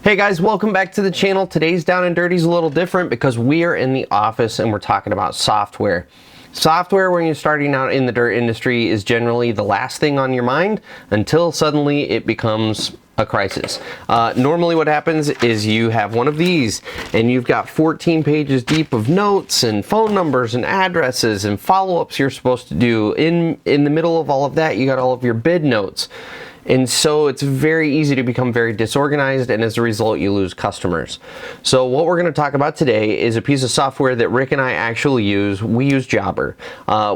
Hey guys, welcome back to the channel. Today's Down and Dirty is a little different because we are in the office and we're talking about software. Software when you're starting out in the dirt industry is generally the last thing on your mind until suddenly it becomes a crisis. Normally what happens is you have one of these and you've got 14 pages deep of notes and phone numbers and addresses and follow-ups you're supposed to do. In the middle of all of that, you got all of your bid notes. And so it's very easy to become very disorganized, and as a result you lose customers. So what we're going to talk about today is a piece of software that Rick and I actually use. We use Jobber.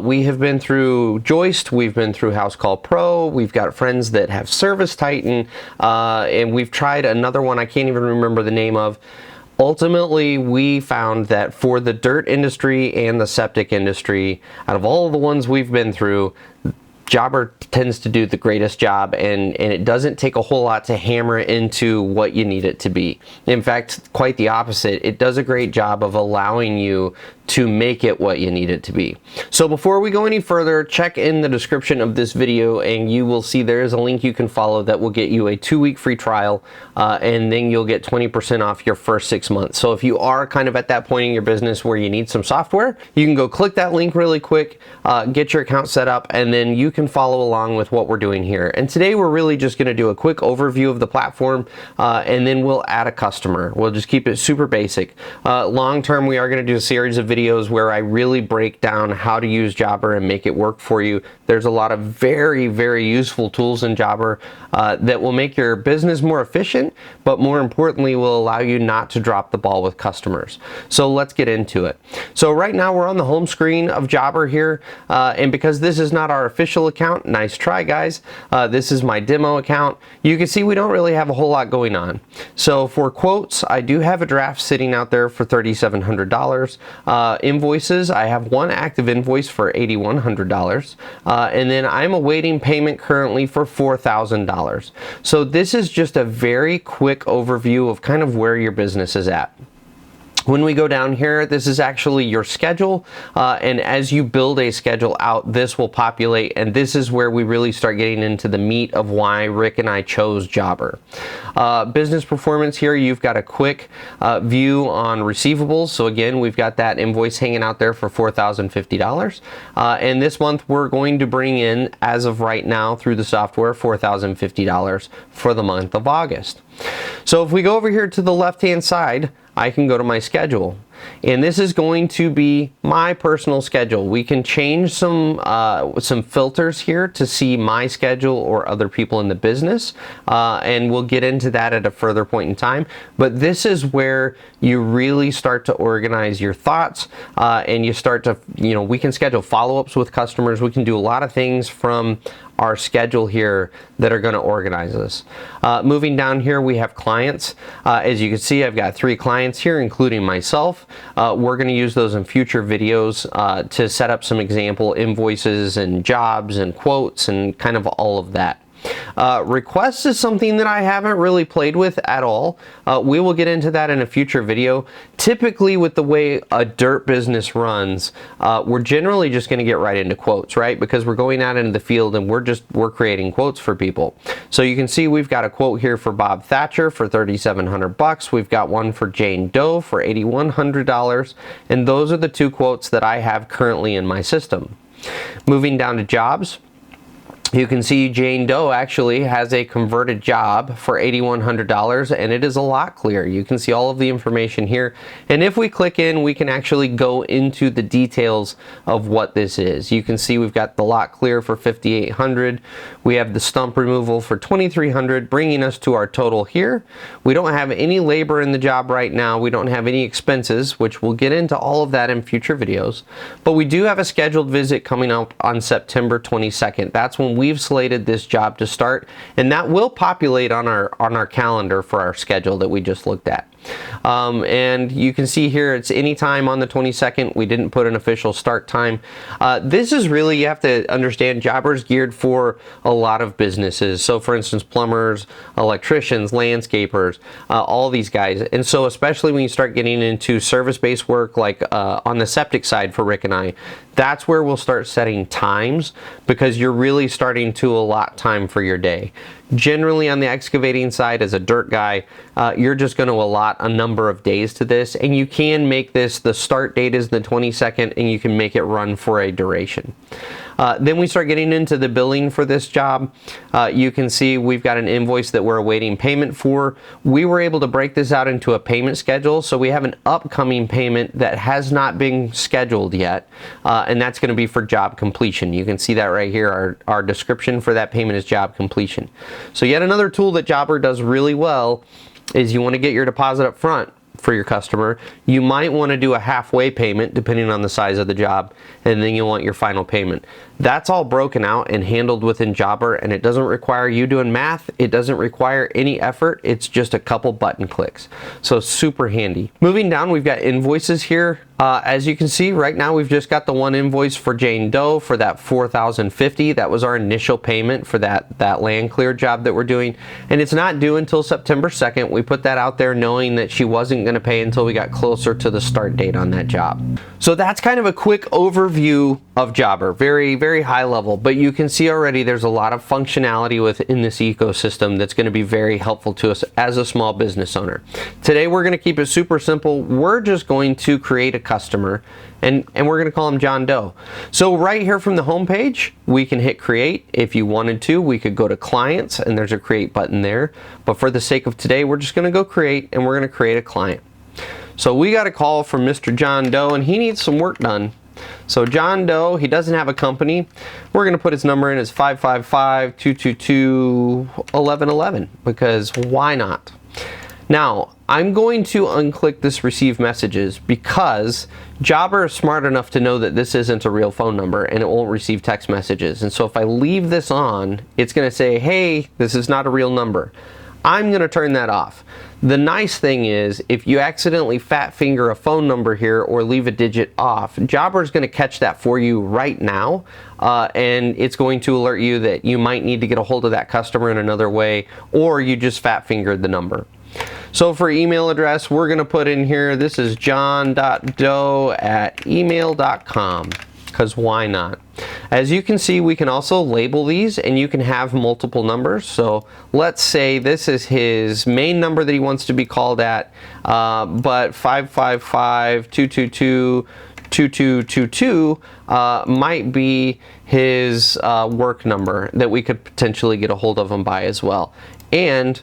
We have been through Joist, we've been through Housecall Pro, we've got friends that have ServiceTitan, and we've tried another one I can't even remember the name of. Ultimately, we found that for the dirt industry and the septic industry, out of all the ones we've been through, Jobber tends to do the greatest job, and it doesn't take a whole lot to hammer it into what you need it to be. In fact, quite the opposite. It does a great job of allowing you to make it what you need it to be. So before we go any further, check in the description of this video and you will see there is a link you can follow that will get you a 2-week free trial, and then you'll get 20% off your first 6 months. So if you are kind of at that point in your business where you need some software, you can go click that link really quick, get your account set up, and then you can follow along with what we're doing here. And today we're really just going to do a quick overview of the platform, and then we'll add a customer. We'll just keep it super basic. Long term, we are going to do a series of videos where I really break down how to use Jobber and make it work for you. There's a lot of very, very useful tools in Jobber that will make your business more efficient, but more importantly will allow you not to drop the ball with customers. So let's get into it. So right now we're on the home screen of Jobber here, and because this is not our official account, nice try guys, this is my demo account. You can see we don't really have a whole lot going on. So for quotes, I do have a draft sitting out there for $3,700. Invoices, I have one active invoice for $8,100, and then I'm awaiting payment currently for $4,000. So this is just a very quick overview of kind of where your business is at. When we go down here, this is actually your schedule, and as you build a schedule out, this will populate, and this is where we really start getting into the meat of why Rick and I chose Jobber. Business performance here, you've got a quick view on receivables. So again, we've got that invoice hanging out there for $4,050, and this month we're going to bring in, as of right now through the software, $4,050 for the month of August. So if we go over here to the left hand side, I can go to my schedule, and this is going to be my personal schedule. We can change some filters here to see my schedule or other people in the business, and we'll get into that at a further point in time. But this is where you really start to organize your thoughts, and you start to, we can schedule follow-ups with customers. We can do a lot of things from our schedule here that are going to organize us. Moving down here, we have clients. As you can see, I've got 3 clients here, including myself. We're going to use those in future videos to set up some example invoices and jobs and quotes and kind of all of that. Requests is something that I haven't really played with at all. We will get into that in a future video. Typically with the way a dirt business runs, we're generally just going to get right into quotes, right? Because we're going out into the field and we're creating quotes for people. So you can see we've got a quote here for Bob Thatcher for $3,700. We've got one for Jane Doe for $8,100, and those are the 2 quotes that I have currently in my system. Moving down to jobs, you can see Jane Doe actually has a converted job for $8,100, and it is a lot clearer. You can see all of the information here, and if we click in, we can actually go into the details of what this is. You can see we've got the lot clear for $5,800. We have the stump removal for $2,300, bringing us to our total here. We don't have any labor in the job right now. We don't have any expenses, which we'll get into all of that in future videos. But we do have a scheduled visit coming up on September 22nd. That's when we've slated this job to start, and that will populate on our calendar for our schedule that we just looked at. And you can see here it's anytime on the 22nd. We didn't put an official start time. This is really, you have to understand, Jobber's geared for a lot of businesses. So for instance, plumbers, electricians, landscapers, all these guys. And so especially when you start getting into service-based work, like on the septic side for Rick and I, That's where we'll start setting times, because you're really starting to allot time for your day. Generally on the excavating side, as a dirt guy, you're just going to allot a number of days to this, and you can make this, the start date is the 22nd, and you can make it run for a duration. Then we start getting into the billing for this job. You can see we've got an invoice that we're awaiting payment for. We were able to break this out into a payment schedule, so we have an upcoming payment that has not been scheduled yet, and that's going to be for job completion. You can see that right here. Our description for that payment is job completion. So yet another tool that Jobber does really well is you want to get your deposit up front for your customer. You might want to do a halfway payment depending on the size of the job, and then you want your final payment. That's all broken out and handled within Jobber, and it doesn't require you doing math. It doesn't require any effort. It's just a couple button clicks. So super handy. Moving down, we've got invoices here. As you can see right now, we've just got the one invoice for Jane Doe for that $4,050. That was our initial payment for that land clear job that we're doing, and it's not due until September 2nd. We put that out there knowing that she wasn't going to pay until we got closer to the start date on that job. So that's kind of a quick overview of Jobber, very, very high level, but you can see already there's a lot of functionality within this ecosystem that's going to be very helpful to us as a small business owner. Today we're going to keep it super simple. We're just going to create a customer, and we're going to call him John Doe. So right here from the home page, we can hit create. If you wanted to, we could go to clients, and there's a create button there, but for the sake of today, we're just going to go create, and we're going to create a client. So we got a call from Mr. John Doe, and he needs some work done. So John Doe, he doesn't have a company. We're going to put his number in as 555-222-1111, because why not? Now, I'm going to unclick this receive messages because Jobber is smart enough to know that this isn't a real phone number and it won't receive text messages. And so if I leave this on, it's going to say, hey, this is not a real number. I'm going to turn that off. The nice thing is, if you accidentally fat finger a phone number here or leave a digit off, Jobber is going to catch that for you right now, and it's going to alert you that you might need to get a hold of that customer in another way, or you just fat fingered the number. So for email address, we're going to put in here, this is john.doe@email.com, because why not? As you can see, we can also label these, and you can have multiple numbers. So let's say this is his main number that he wants to be called at, but 555-222-2222 might be his work number that we could potentially get a hold of him by as well. And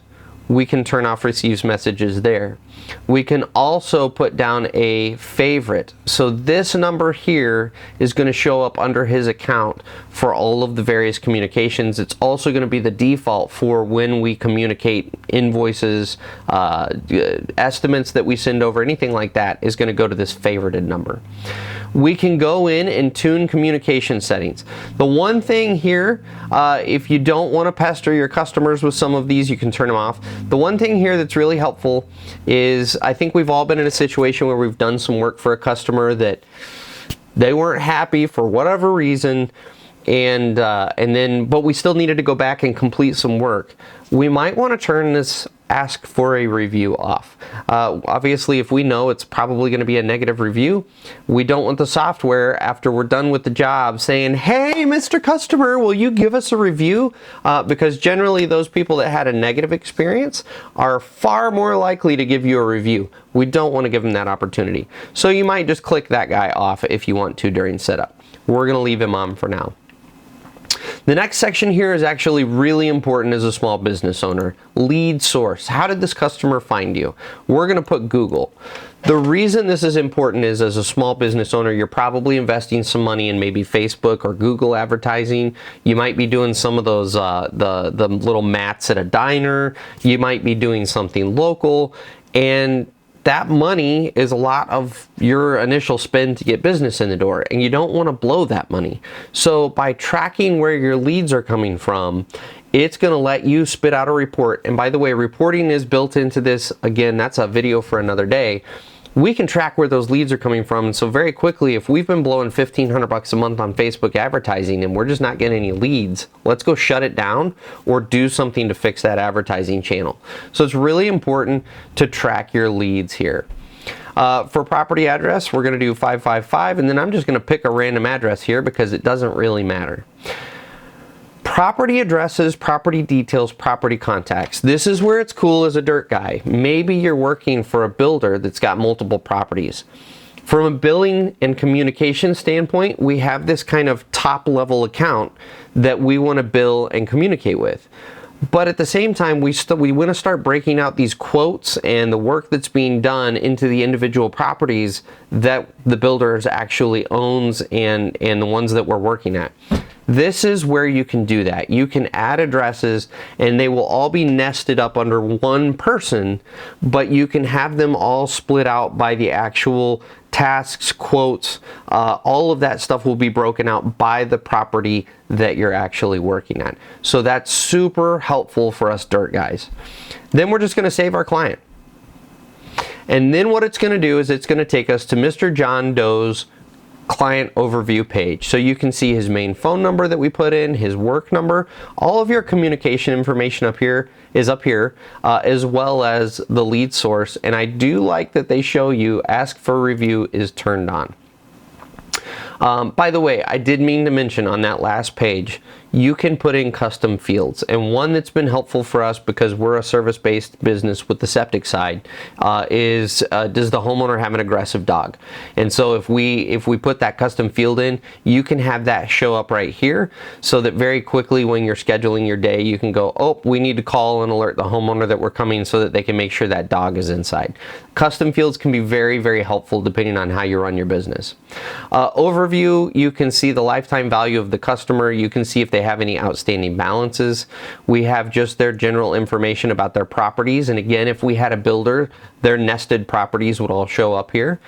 we can turn off receives messages there. We can also put down a favorite. So this number here is going to show up under his account for all of the various communications. It's also going to be the default for when we communicate invoices, estimates that we send over, anything like that is going to go to this favorited number. We can go in and tune communication settings. The one thing here, if you don't want to pester your customers with some of these, you can turn them off. The one thing here that's really helpful is, I think we've all been in a situation where we've done some work for a customer that they weren't happy for whatever reason, but we still needed to go back and complete some work. We might want to turn this ask for a review off. Obviously, if we know it's probably going to be a negative review, we don't want the software, after we're done with the job, saying, hey, Mr. Customer, will you give us a review? Because generally those people that had a negative experience are far more likely to give you a review. We don't want to give them that opportunity. So you might just click that guy off if you want to during setup. We're going to leave him on for now. The next section here is actually really important as a small business owner. Lead source. How did this customer find you? We're going to put Google. The reason this is important is, as a small business owner, you're probably investing some money in maybe Facebook or Google advertising. You might be doing some of those the little mats at a diner. You might be doing something local, and that money is a lot of your initial spend to get business in the door, and you don't want to blow that money. So by tracking where your leads are coming from, it's going to let you spit out a report. And by the way, reporting is built into this. Again, that's a video for another day. We can track where those leads are coming from. And so very quickly, if we've been blowing $1,500 a month on Facebook advertising and we're just not getting any leads, let's go shut it down or do something to fix that advertising channel. So it's really important to track your leads here. For property address, we're going to do 555, and then I'm just going to pick a random address here because it doesn't really matter. Property addresses, property details, property contacts. This is where it's cool as a dirt guy. Maybe you're working for a builder that's got multiple properties. From a billing and communication standpoint, we have this kind of top level account that we want to bill and communicate with. But at the same time, we want to start breaking out these quotes and the work that's being done into the individual properties that the builders actually owns and the ones that we're working at. This is where you can do that. You can add addresses and they will all be nested up under one person, but you can have them all split out by the actual tasks, quotes, all of that stuff will be broken out by the property that you're actually working at. So that's super helpful for us dirt guys. Then we're just going to save our client. And then what it's going to do is it's going to take us to Mr. John Doe's client overview page. So you can see his main phone number that we put in, his work number, all of your communication information up here, as well as the lead source. And I do like that they show you ask for review is turned on. By the way, I did mean to mention on that last page, you can put in custom fields, and one that's been helpful for us because we're a service-based business with the septic side is does the homeowner have an aggressive dog? And so if we put that custom field in, you can have that show up right here so that very quickly when you're scheduling your day, you can go, oh, we need to call and alert the homeowner that we're coming so that they can make sure that dog is inside. Custom fields can be very, very helpful depending on how you run your business. Overview, you can see the lifetime value of the customer. You can see if they have any outstanding balances. We have just their general information about their properties. And again, if we had a builder, their nested properties would all show up here.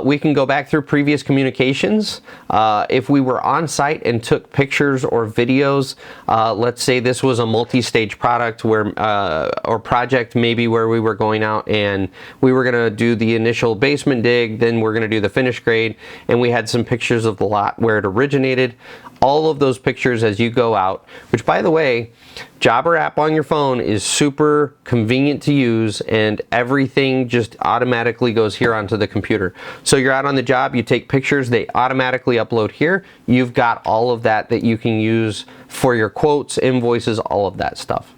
We can go back through previous communications. If we were on site and took pictures or videos, let's say this was a multi-stage product where, or project maybe where we were going out and we were going to do the initial basement dig, then we're going to do the finish grade, and we had some pictures of the lot where it originated. All of those pictures as you go out, which by the way, Jobber app on your phone is super convenient to use, and everything just automatically goes here onto the computer. So you're out on the job, you take pictures, they automatically upload here. You've got all of that you can use for your quotes, invoices, all of that stuff.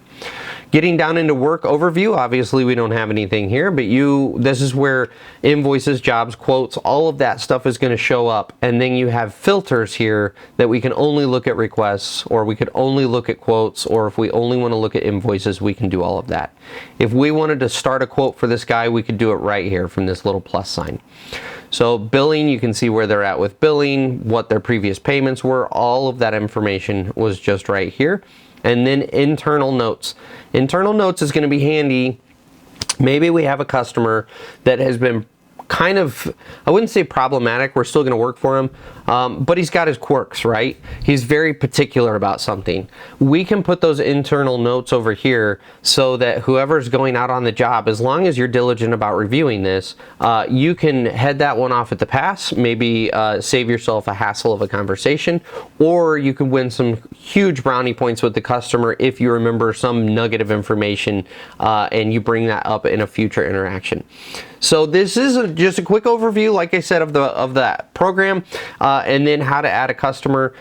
Getting down into work overview, obviously we don't have anything here, but this is where invoices, jobs, quotes, all of that stuff is going to show up. And then you have filters here that we can only look at requests, or we could only look at quotes, or if we only want to look at invoices, we can do all of that. If we wanted to start a quote for this guy, we could do it right here from this little plus sign. So billing, you can see where they're at with billing, what their previous payments were, all of that information was just right here. And then internal notes. Internal notes is going to be handy. Maybe we have a customer that has been kind of, I wouldn't say problematic, we're still going to work for him, but he's got his quirks, right? He's very particular about something. We can put those internal notes over here so that whoever's going out on the job, as long as you're diligent about reviewing this, you can head that one off at the pass, maybe save yourself a hassle of a conversation, or you can win some huge brownie points with the customer if you remember some nugget of information and you bring that up in a future interaction. So this is just a quick overview, like I said, of that program, and then how to add a customer.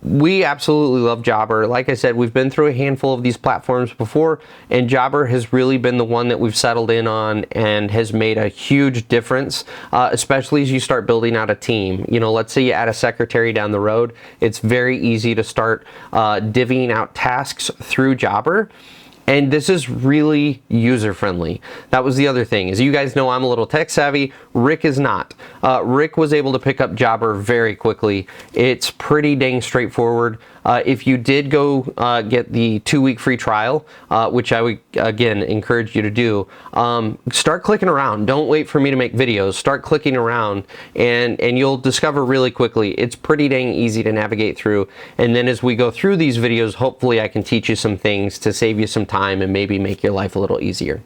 We absolutely love Jobber. Like I said, we've been through a handful of these platforms before, and Jobber has really been the one that we've settled in on and has made a huge difference, especially as you start building out a team. You know, let's say you add a secretary down the road. It's very easy to start divvying out tasks through Jobber. And this is really user-friendly. That was the other thing. As you guys know, I'm a little tech-savvy. Rick is not. Rick was able to pick up Jobber very quickly. It's pretty dang straightforward. If you did go get the 2-week free trial, which I would, again, encourage you to do, start clicking around. Don't wait for me to make videos. Start clicking around, and you'll discover really quickly. It's pretty dang easy to navigate through. And then as we go through these videos, hopefully I can teach you some things to save you some time and maybe make your life a little easier.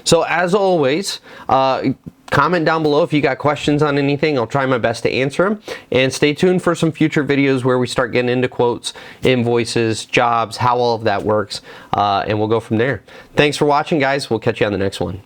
So as always, comment down below if you got questions on anything. I'll try my best to answer them. And stay tuned for some future videos where we start getting into quotes, invoices, jobs, how all of that works. And we'll go from there. Thanks for watching, guys. We'll catch you on the next one.